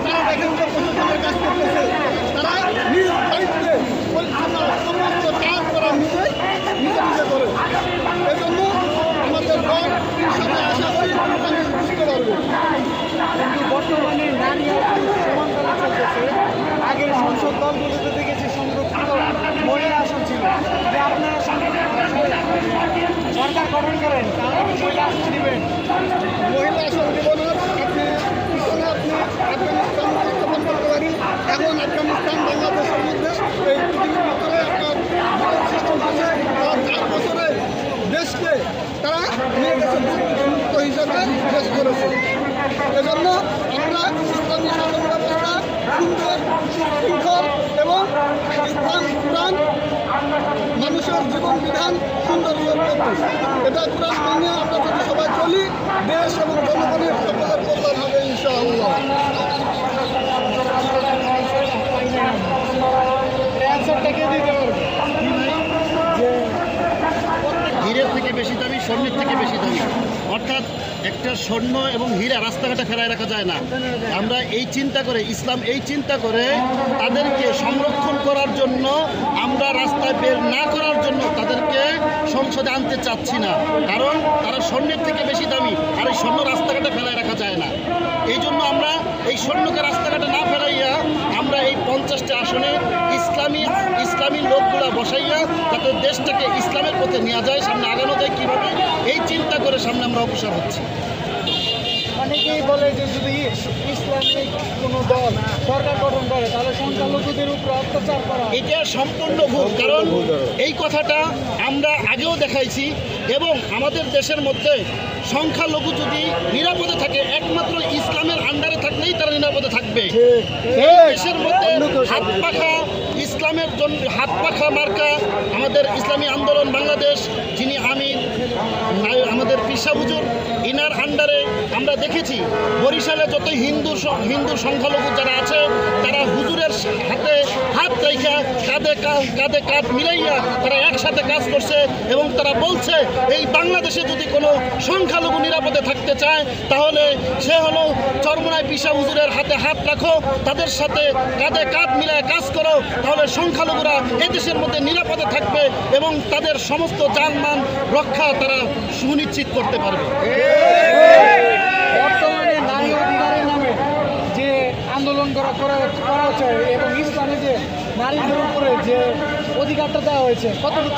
তারা দেখেন যে প্রশাসনের কাজ করতেছে, তারা নিজ দায়িত্বে সমস্ত কাজ করা নিজে করে। এই জন্য আমাদের দল সাথে আশা করি আমি বুঝতে পারবো। কিন্তু বর্তমানে নারী সমান্তরাল চলতেছে। আগের সংসদ দলগুলোতে দেখেছি সংরক্ষিত মহিলা আসন ছিল, যে আপনারা সরকার গঠন করেন তাহলে মহিলা আসন দিবেন। মহিলা আসন জীবনের আপনি পিছনে আপনি আফগানিস্তান উপস্থাপন করতে পারেন। এখন আফগানিস্তান বাংলাদেশের মধ্যে এই পৃথিবীর ভিতরে আপনার সিস্টেম আছে। 4 বছরে দেশকে তারা নিয়ে গেছে মুক্ত হিসাবে দেশ করেছে। এজন্য আমরা ইসলামী শাসন ব্যবস্থা সুন্দর, সুশৃঙ্খল এবং ইসলাম কোরআন মানুষের জীবন বিধান সুন্দর করতে, এটা কোরআন মেনে আমরা যদি সবাই চলি, দেশ এবং জনগণের সকলের কল্যাণ হবে ইনশাআল্লাহ। হীরের থেকে বেশি দামি, স্বর্ণের থেকে বেশি দামি। অর্থাৎ একটা স্বর্ণ এবং হীরা রাস্তাঘাটে ফেলায় রাখা যায় না। আমরা এই চিন্তা করে, ইসলাম এই চিন্তা করে তাদেরকে সংরক্ষণ করার জন্য, আমরা রাস্তায় বের না করার জন্য তাদেরকে সংসদে আনতে চাচ্ছি না। কারণ তারা স্বর্ণের থেকে বেশি দামি, আর এই স্বর্ণ রাস্তাঘাটে ফেলায় রাখা যায় না। এই জন্য আমরা এই স্বর্ণকে রাস্তাঘাটে না ফেলাইয়া আমরা এই 50টি আসনে ইসলামী লোকগুলা বসাইয়া যাতে দেশটাকে ইসলামের পথে নেওয়া যায়, সামনে আগানো যায় কীভাবে, এই চিন্তা করে সামনে আমরা অগ্রসর হচ্ছি। অনেকেই বলে যে যদি ইসলামিক কোনো দল সরকার গঠন করে তাহলে সংখ্যালঘুদের উপর অত্যাচার করা। এটা সম্পূর্ণ ভুল। কারণ এই কথাটা আমরা আগেও দেখাইছি, এবং আমাদের দেশের মধ্যে সংখ্যালঘু যদি নিরাপদে থাকে, একমাত্র ইসলামের আন্ডারে থাকলেই তারা নিরাপদে থাকবে। দেশের মধ্যে হাত পাখা ইসলামের জন্য, হাত পাখা মার্কা আমাদের ইসলামী আন্দোলন বাংলাদেশ, যিনি আমির আমাদের পিসা হুজুর, ইনার আন্ডারে আমরা দেখেছি বরিশালে যত হিন্দু সংখ্যালঘু যারা আছে তারা হুজুরের হাতে হাত রেখা কাঁধে কাঁধ মিলাইয়া তারা একসাথে কাজ করছে, এবং তারা বলছে এই বাংলাদেশে যদি কোনো সংখ্যালঘু নিরাপদে থাকতে চায় তাহলে সে হলো চরমোনাই পিসা হুজুরের হাতে হাত রাখো, তাদের সাথে কাঁধে কাঁধ মিলায় কাজ করো, তাহলে সংখ্যালঘুরা এদেশের মধ্যে নিরাপদে থাকবে এবং তাদের সমস্ত জানমাল রক্ষা তারা সুনিশ্চিত করতে পারবে। বর্তমানে নারী অধিকারের নামে যে আন্দোলন করা হচ্ছে এবং ইসলামে যে নারীদের উপরে যে অধিকারটা দেওয়া হয়েছে, কতটুকু